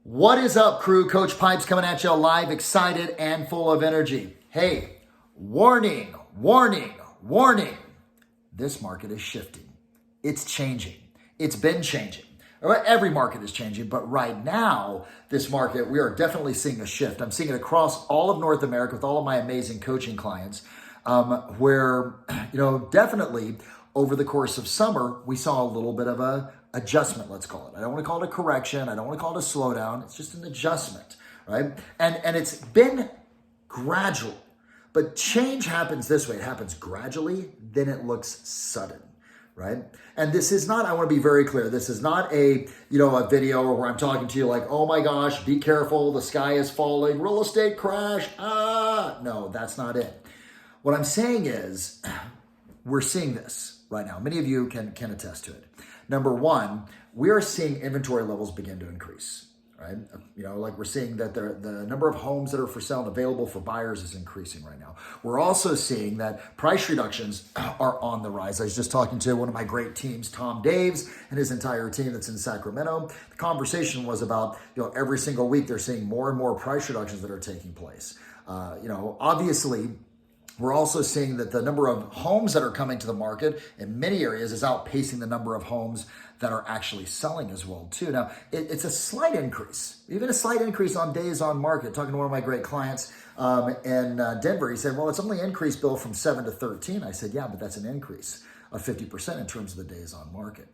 What is up, crew? Coach Pipes coming at you live, excited and full of energy. Hey, warning, warning, warning. This market is shifting. It's changing. It's been changing. Every market is changing, but right now, this market, we are definitely seeing a shift. I'm seeing it across all of North America with all of my amazing coaching clients, where, definitely over the course of summer, we saw a little bit of a adjustment, let's call it. I don't want to call it a correction. I don't want to call it a slowdown. It's just an adjustment, right? And it's been gradual, but change happens this way. It happens gradually, then it looks sudden. Right? And this is not, I want to be very clear, this is not a video where I'm talking to you like, oh my gosh, be careful, the sky is falling, real estate crash, no, that's not it. What I'm saying is, we're seeing this right now. Many of you can attest to it. Number one, we are seeing inventory levels begin to increase. Right? Like we're seeing that the number of homes that are for sale and available for buyers is increasing right now. We're also seeing that price reductions are on the rise. I was just talking to one of my great teams, Tom Daves, and his entire team that's in Sacramento. The conversation was about, every single week they're seeing more and more price reductions that are taking place. Obviously, we're also seeing that the number of homes that are coming to the market in many areas is outpacing the number of homes that are actually selling as well too. Now, it's a slight increase, even a slight increase on days on market. Talking to one of my great clients in Denver, he said, well, it's only increased, Bill, from 7 to 13. I said, yeah, but that's an increase of 50% in terms of the days on market.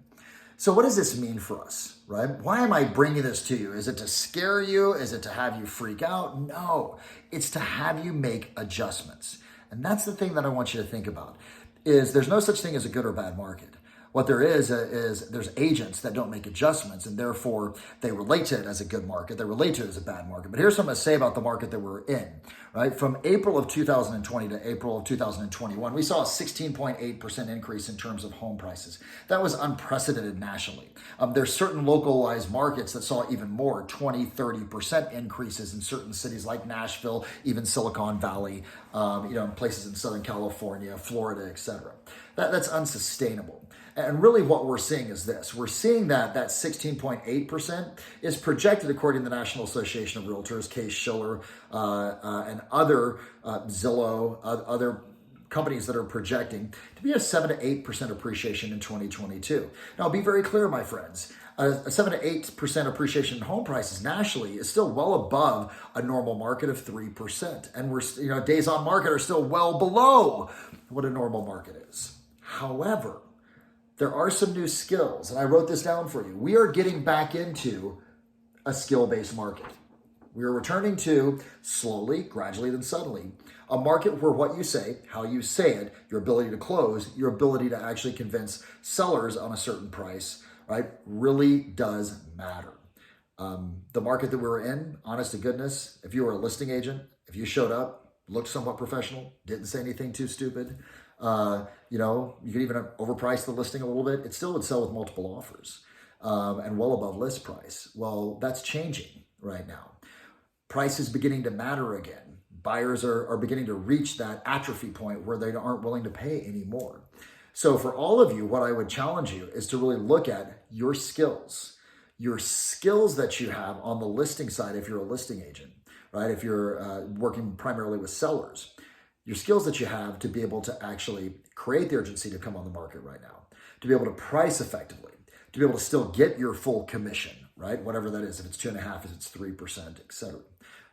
So what does this mean for us, right? Why am I bringing this to you? Is it to scare you? Is it to have you freak out? No, it's to have you make adjustments. And that's the thing that I want you to think about, is there's no such thing as a good or bad market. What there is there's agents that don't make adjustments, and therefore they relate to it as a good market. They relate to it as a bad market. But here's what I'm going to say about the market that we're in, right? From April of 2020 to April of 2021, we saw a 16.8% increase in terms of home prices. That was unprecedented nationally. There's certain localized markets that saw even more, 20, 30% increases in certain cities like Nashville, even Silicon Valley, in places in Southern California, Florida, etc. That's unsustainable. And really what we're seeing is this. We're seeing that 16.8% is projected, according to the National Association of Realtors, Case Shiller, and other Zillow, other companies that are projecting to be a 7 to 8% appreciation in 2022. Now, be very clear, my friends. A 7 to 8% appreciation in home prices nationally is still well above a normal market of 3%. And we're, days on market are still well below what a normal market is. However, there are some new skills, and I wrote this down for you. We are getting back into a skill-based market. We are returning to, slowly, gradually, then suddenly, a market where what you say, how you say it, your ability to close, your ability to actually convince sellers on a certain price, right, really does matter. The market that we're in, honest to goodness, if you were a listing agent, if you showed up, looked somewhat professional, didn't say anything too stupid, you could even overprice the listing a little bit, it still would sell with multiple offers and well above list price. Well, that's changing right now. Price is beginning to matter again. Buyers are beginning to reach that atrophy point where they aren't willing to pay anymore. So for all of you, what I would challenge you is to really look at your skills that you have on the listing side if you're a listing agent, right? If you're working primarily with sellers. Your skills that you have to be able to actually create the urgency to come on the market right now, to be able to price effectively, to be able to still get your full commission, right? Whatever that is, if it's 2.5%, if it's 3%, et cetera,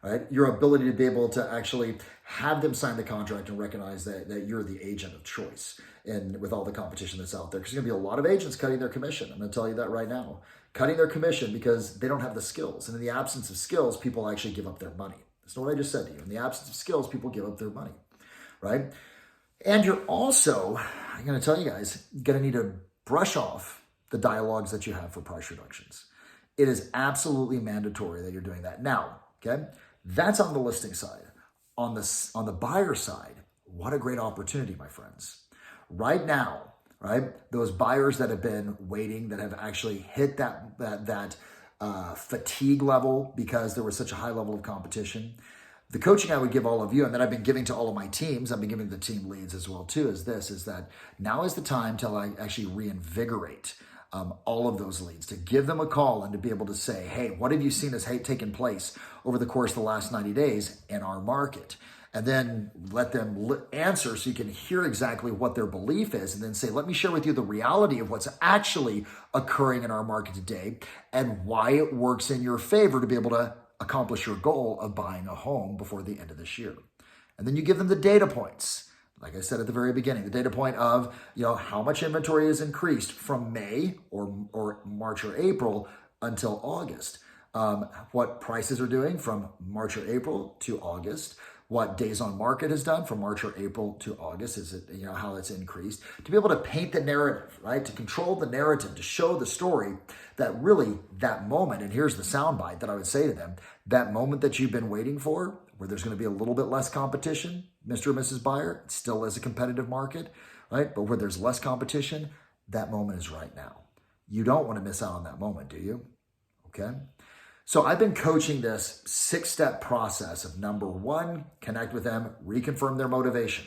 right? Your ability to be able to actually have them sign the contract and recognize that you're the agent of choice and with all the competition that's out there. Because there's going to be a lot of agents cutting their commission. I'm going to tell you that right now. Cutting their commission because they don't have the skills. And in the absence of skills, people actually give up their money. That's not what I just said to you. In the absence of skills, people give up their money. Right? And you're also, I'm going to tell you guys, going to need to brush off the dialogues that you have for price reductions. It is absolutely mandatory that you're doing that. Now, okay, that's on the listing side. On the buyer side, what a great opportunity, my friends. Right now, right, those buyers that have been waiting, that have actually hit that fatigue level because there was such a high level of competition. The coaching I would give all of you, and that I've been giving to all of my teams, I've been giving the team leads as well too, is that now is the time to actually reinvigorate all of those leads, to give them a call and to be able to say, hey, what have you seen has taken place over the course of the last 90 days in our market? And then let them answer so you can hear exactly what their belief is, and then say, let me share with you the reality of what's actually occurring in our market today and why it works in your favor to be able to accomplish your goal of buying a home before the end of this year. And then you give them the data points. Like I said at the very beginning, the data point of, how much inventory is increased from May or March or April until August. What prices are doing from March or April to August. What days on market has done from March or April to August, is it, how it's increased, to be able to paint the narrative, right? To control the narrative, to show the story that really that moment, and here's the soundbite that I would say to them, that moment that you've been waiting for, where there's going to be a little bit less competition, Mr. or Mrs. Buyer, it still is a competitive market, right? But where there's less competition, that moment is right now. You don't want to miss out on that moment, do you? Okay. So I've been coaching this 6-step process of number 1, connect with them, reconfirm their motivation.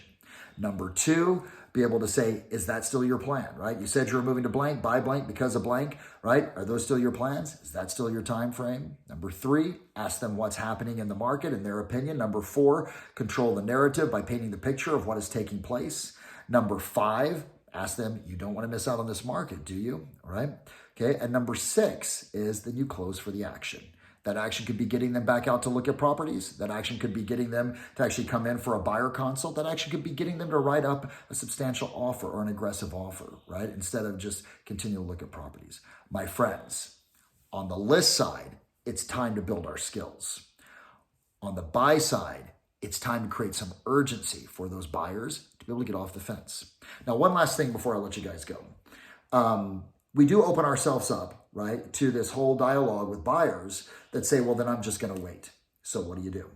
Number 2, be able to say, is that still your plan, right? You said you were moving to blank, buy blank because of blank, right? Are those still your plans? Is that still your time frame? Number 3, ask them what's happening in the market in their opinion. Number 4, control the narrative by painting the picture of what is taking place. Number 5, ask them, you don't want to miss out on this market, do you? All right. Okay. And number 6 is then you close for the action. That action could be getting them back out to look at properties. That action could be getting them to actually come in for a buyer consult. That action could be getting them to write up a substantial offer or an aggressive offer, right? Instead of just continue to look at properties. My friends, on the list side, it's time to build our skills. On the buy side, it's time to create some urgency for those buyers to be able to get off the fence. Now, one last thing before I let you guys go. We do open ourselves up, right, to this whole dialogue with buyers that say, well, then I'm just going to wait. So what do?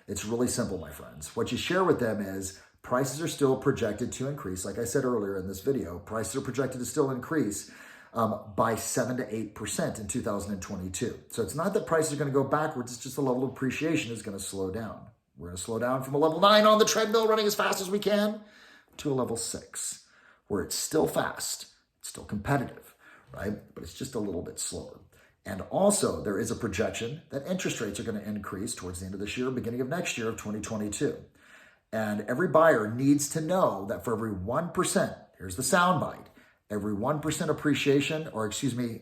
It's really simple, my friends. What you share with them is prices are still projected to increase. Like I said earlier in this video, prices are projected to still increase by 7 to 8% in 2022. So it's not that prices are going to go backwards. It's just the level of appreciation is going to slow down. We're going to slow down from a level 9 on the treadmill running as fast as we can to a level 6, where it's still fast, it's still competitive, right? But it's just a little bit slower. And also there is a projection that interest rates are going to increase towards the end of this year, beginning of next year of 2022. And every buyer needs to know that for every 1%, here's the soundbite, every 1% appreciation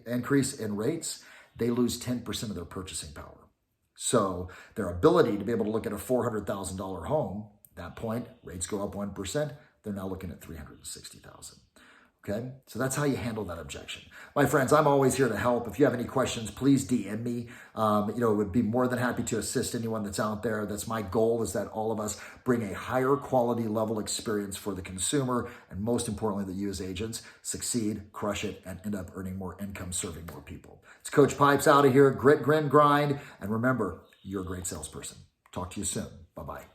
increase in rates, they lose 10% of their purchasing power. So their ability to be able to look at a $400,000 home, at that point, rates go up 1%, they're now looking at $360,000. Okay, so that's how you handle that objection. My friends, I'm always here to help. If you have any questions, please DM me. Would be more than happy to assist anyone that's out there. That's my goal, is that all of us bring a higher quality level experience for the consumer, and most importantly, that you as agents succeed, crush it, and end up earning more income, serving more people. It's Coach Pipes out of here. Grit, grin, grind, and remember, you're a great salesperson. Talk to you soon. Bye-bye.